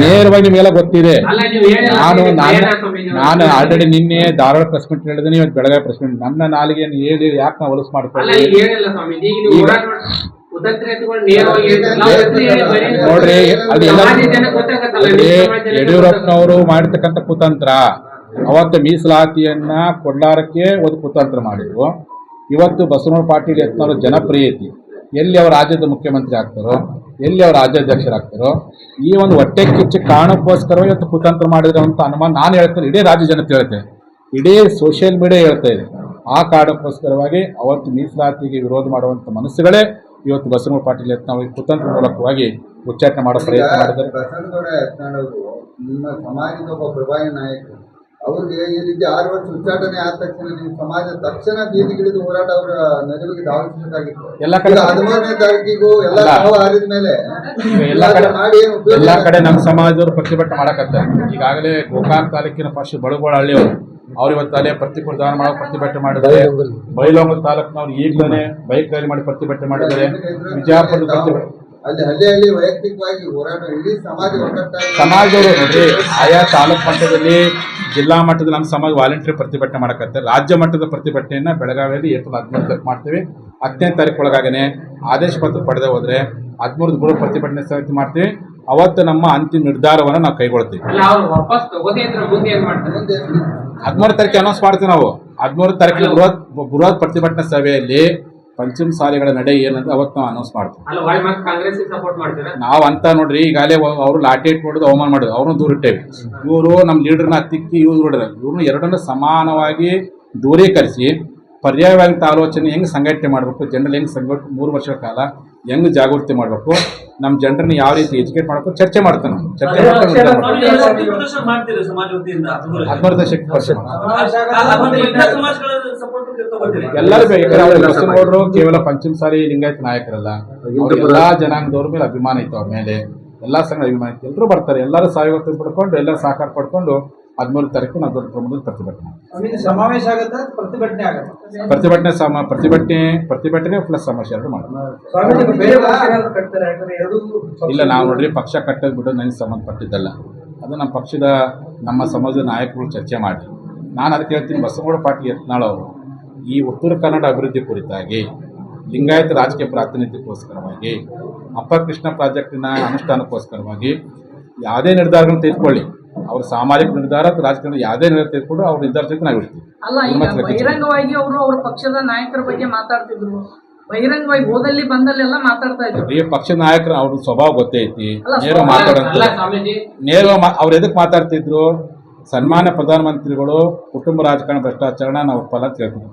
ನೇರವಾಗಿ ನಿಮಗೆಲ್ಲ ಗೊತ್ತಿದೆ. ನಾನು ಆಲ್ರೆಡಿ ನಿನ್ನೆ ಧಾರವಾಡ ಪ್ರೆಸ್ ಮೀಟ್ ಹೇಳಿದ್ದೀನಿ, ಇವತ್ತು ಬೆಳಗಾವಿ ಪ್ರೆಸ್ ಮೀಟ್. ನನ್ನ ನಾಲಿಗೆಯನ್ನು ಹೇಳಿ ಯಾಕೆ ನಾವು ಹೊಲಸು ಮಾಡ್ಕೊಳ್ಳಿ? ನೋಡ್ರಿ, ಅಲ್ಲಿ ಯಡಿಯೂರಪ್ಪನವರು ಮಾಡಿರ್ತಕ್ಕಂಥ ಕುತಂತ್ರ, ಅವತ್ತು ಮೀಸಲಾತಿಯನ್ನ ಕೊಡ್ಲಾರಕ್ಕೆ ಒಂದು ಕುತಂತ್ರ ಮಾಡಿದ್ರು. ಇವತ್ತು ಬಸವನಗೌಡ ಪಾಟೀಲ್ ಯತ್ನಾಳ್ ಜನಪ್ರಿಯತೆ, ಎಲ್ಲಿ ಅವರು ರಾಜ್ಯದ ಮುಖ್ಯಮಂತ್ರಿ ಆಗ್ತಾರೋ, ಎಲ್ಲಿ ಅವರು ರಾಜ್ಯಾಧ್ಯಕ್ಷರಾಗ್ತಾರೋ, ಈ ಒಂದು ಹೊಟ್ಟೆ ಕಿಚ್ಚು ಕಾರಣಕ್ಕೋಸ್ಕರ ಇವತ್ತು ಕುತಂತ್ರ ಮಾಡಿದ್ರೆ ಅಂತ ಅನುಮಾನ ನಾನು ಹೇಳ್ತೇನೆ, ಇಡೀ ರಾಜ್ಯ ಜನತೆ ಹೇಳ್ತೇನೆ, ಇಡೀ ಸೋಷಿಯಲ್ ಮೀಡಿಯಾ ಹೇಳ್ತಾ ಇದೆ. ಆ ಕಾರಣಕ್ಕೋಸ್ಕರವಾಗಿ ಅವತ್ತು ಮೀಸಲಾತಿಗೆ ವಿರೋಧ ಮಾಡುವಂಥ ಮನಸ್ಸುಗಳೇ ಇವತ್ತು ಬಸವನಗೌಡ ಪಾಟೀಲ್ ಯತ್ನಾಳ್ ಕುತಂತ್ರ ಮೂಲಕವಾಗಿ ಉಚ್ಚಾಟನೆ ಮಾಡೋ ಪ್ರಯತ್ನ ಮಾಡಿದ್ದಾರೆ. ಬಸವನಗೌಡ ಯತ್ನಾಳ್ ಅವರು ನಿಮ್ಮ ಸಮಾಜದ ಒಬ್ಬ ಪ್ರಭಾವಿ ನಾಯಕರು. ಅವ್ರಿಗೆ ಈ ರೀತಿ 6 ವರ್ಷ ಉಚ್ಚಾಟನೆ ಆದ ತಕ್ಷಣ ನಿಮ್ಮ ಸಮಾಜ ತಕ್ಷಣ ಬೀದಿಗಿಳಿದು ಹೋರಾಟ ಅವರ ನೆರವಿಗೆ ಧಾವಿಸಬೇಕಾಗಿತ್ತು. 13ನೇ ತಾರೀಕಿಗೂ ಎಲ್ಲ ಹಾರಿದ ಮೇಲೆ ಎಲ್ಲಾ ಕಡೆ ನಮ್ಮ ಸಮಾಜದವರು ಪ್ರತಿಭಟನೆ ಮಾಡಕತ್ತಾರೆ. ಈಗಾಗಲೇ ಗೋಕಾಕ್ ತಾಲೂಕಿನ ಫಸ್ಟ್ ಬಳಗೋಳ ಹಳ್ಳಿಯವರು ಅವ್ರು ಇವತ್ತು ಅಲ್ಲೇ ಪ್ರತಿಭಟನೆ ಮಾಡೋ ಪ್ರತಿಭಟನೆ ಮಾಡಿದ್ದಾರೆ. ಬೈಲಹೊಂಗಲ ತಾಲೂಕಿನವ್ರು ಈಗಲೇ ಬೈಕ್ ರ್ಯಾಲಿ ಮಾಡಿ ಪ್ರತಿಭಟನೆ ಮಾಡಿದ್ದಾರೆ. ವಿಜಯಪುರದ ಪ್ರತಿಭಟನೆ ಅಲ್ಲಿ ಹಳ್ಳಿ ವೈಯಕ್ತಿಕವಾಗಿ ಹೋರಾಟ ಇಡೀ ಸಮಾಜದವರು ನೋಡ್ರಿ, ಆಯಾ ತಾಲೂಕು ಮಟ್ಟದಲ್ಲಿ ಜಿಲ್ಲಾ ಮಟ್ಟದಲ್ಲಿ ನಮ್ಮ ಸಮಾಜ ವಾಲಂಟಿಯರ್ ಪ್ರತಿಭಟನೆ ಮಾಡಕತ್ತಾರೆ. ರಾಜ್ಯ ಮಟ್ಟದ ಪ್ರತಿಭಟನೆಯನ್ನ ಬೆಳಗಾವಿಯಲ್ಲಿ ಏಪ್ರಿಲ್ 13 ಮಾಡ್ತೀವಿ. 10ನೇ ತಾರೀಕು ಒಳಗಾಗನೆ ಆದೇಶ ಪತ್ರ ಪಡೆದ ಹೋದ್ರೆ 13 ಕೂಡ ಪ್ರತಿಭಟನೆ ಸಮಿತಿ ಮಾಡ್ತೀವಿ. ಅವತ್ತು ನಮ್ಮ ಅಂತಿಮ ನಿರ್ಧಾರವನ್ನು ನಾವು ಕೈಗೊಳ್ತೀವಿ. 13 ತಾರೀಕು ಅನೌನ್ಸ್ ಮಾಡ್ತೀವಿ. ನಾವು 13 ತಾರೀಕಿನ ಬೃಹತ್ ಪ್ರತಿಭಟನಾ ಸಭೆಯಲ್ಲಿ ಪಂಚಮ ಶಾಲೆಗಳ ನಡೆ ಏನಂತ ಅವತ್ತು ನಾವು ಅನೌನ್ಸ್ ಮಾಡ್ತೀವಿ. ನಾವು ಅಂತ ನೋಡ್ರಿ, ಈಗಾಗಲೇ ಅವರು ಲಾಠಿ ಇಟ್ಟು ನೋಡಿದ್ರು, ಅವಮಾನ ಮಾಡಿದ್ರು, ಅವ್ರನ್ನ ದೂರ ಇಟ್ಟೇವಿ. ಇವರು ನಮ್ಮ ಲೀಡರ್ನ ಹತ್ತಿಕ್ಕಿ ಇವ್ರು ನೋಡಿದ್ರೆ ಇವ್ರನ್ನ ಎರಡನ್ನೂ ಸಮಾನವಾಗಿ ದೂರೀಕರಿಸಿ ಪರ್ಯಾಯವಾದಂಥ ಆಲೋಚನೆ ಹೆಂಗೆ ಸಂಘಟನೆ ಮಾಡಬೇಕು, ಜನರಲ್ಲಿ ಹೆಂಗೆ 3 ವರ್ಷಗಳ ಕಾಲ ಹೆಂಗೆ ಜಾಗೃತಿ ಮಾಡಬೇಕು, ನಮ್ಮ ಜನರನ್ನ ಯಾವ ರೀತಿ ಎಜುಕೇಟ್ ಮಾಡಬೇಕು ಚರ್ಚೆ ಮಾಡ್ತಾನೆ. ಚರ್ಚೆ ಎಲ್ಲರೂ ಬಸವನಗೌಡರು ಕೇವಲ ಪಂಚಮಸಾಲಿ ಲಿಂಗಾಯತ ನಾಯಕರಲ್ಲ, ಎಲ್ಲಾ ಜನಾಂಗದವ್ರ ಮೇಲೆ ಅಭಿಮಾನ ಇತ್ತು. ಅವ್ರ ಮೇಲೆ ಎಲ್ಲಾ ಸಂಘ ಅಭಿಮಾನ ಇತ್ತು. ಎಲ್ಲರೂ ಬರ್ತಾರೆ, ಎಲ್ಲರೂ ಸಹಯೋಗ ಪಡ್ಕೊಂಡು ಎಲ್ಲರೂ ಸಹಕಾರ ಪಡ್ಕೊಂಡು 13 ತಾರೀಕು ನಾವು ದೊಡ್ಡ ಪ್ರಮಾಣದಲ್ಲಿ ಪ್ರತಿಭಟನೆ ಸಮಾವೇಶ ಆಗುತ್ತೆ. ಪ್ರತಿಭಟನೆ ಪ್ಲಸ್ ಸಮಾವೇಶ ಎರಡು ಮಾಡೋದು. ಇಲ್ಲ, ನಾವು ನೋಡ್ರಿ ಪಕ್ಷ ಕಟ್ಟೋದು ಬಿಡೋದು ನನಗೆ ಸಂಬಂಧಪಟ್ಟಿದ್ದಲ್ಲ. ಅದು ನಮ್ಮ ಪಕ್ಷದ ನಮ್ಮ ಸಮಾಜದ ನಾಯಕರು ಚರ್ಚೆ ಮಾಡಿ. ನಾನು ಅದಕ್ಕೆ ಹೇಳ್ತೀನಿ, ಬಸವನಗೌಡ ಪಾಟೀಲ್ ಯತ್ನಾಳ್ ಅವರು ಈ ಉತ್ತರ ಕನ್ನಡ ಅಭಿವೃದ್ಧಿ ಕುರಿತಾಗಿ, ಲಿಂಗಾಯತ ರಾಜಕೀಯ ಪ್ರಾತಿನಿಧ್ಯಕ್ಕೋಸ್ಕರವಾಗಿ, ಅಪ್ಪರ್ ಕೃಷ್ಣ ಪ್ರಾಜೆಕ್ಟಿನ ಅನುಷ್ಠಾನಕ್ಕೋಸ್ಕರವಾಗಿ ಯಾವುದೇ ನಿರ್ಧಾರಗಳನ್ನು ತೆಗೆದುಕೊಳ್ಳಿ, ಅವ್ರ ಸಾಮಾಜಿಕ ನಿರ್ಧಾರ ರಾಜಕಾರಣ ಯಾವುದೇ ನಿರ್ಧಾರ ತೆಗೆದುಕೊಂಡು ಅವ್ರ ನಿರ್ಧಾರ ಜೊತೆ ನಾವು ಇರ್ತೀವಿ. ಬಹಿರಂಗವಾಗಿ ಅವರು ಅವ್ರ ಪಕ್ಷದ ನಾಯಕರ ಬಗ್ಗೆ ಮಾತಾಡ್ತಿದ್ರು, ಬಹಿರಂಗವಾಗಿ ಹೋದಲ್ಲಿ ಬಂದಲ್ಲೆಲ್ಲ ಮಾತಾಡ್ತಾ ಇದ್ರು. ಈ ಪಕ್ಷದ ನಾಯಕರು ಅವ್ರ ಸ್ವಭಾವ ಗೊತ್ತೇ ಐತಿ. ನೇರವಾಗಿ ಅವ್ರು ಎದಕ್ಕೆ ಮಾತಾಡ್ತಿದ್ರು? ಸನ್ಮಾನ್ಯ ಪ್ರಧಾನಮಂತ್ರಿಗಳು ಕುಟುಂಬ ರಾಜಕಾರಣ ಭ್ರಷ್ಟಾಚಾರ ನಾವು ಒಪ್ಪಲ್ಲ ಅಂತ ಹೇಳ್ತಿದ್ರು.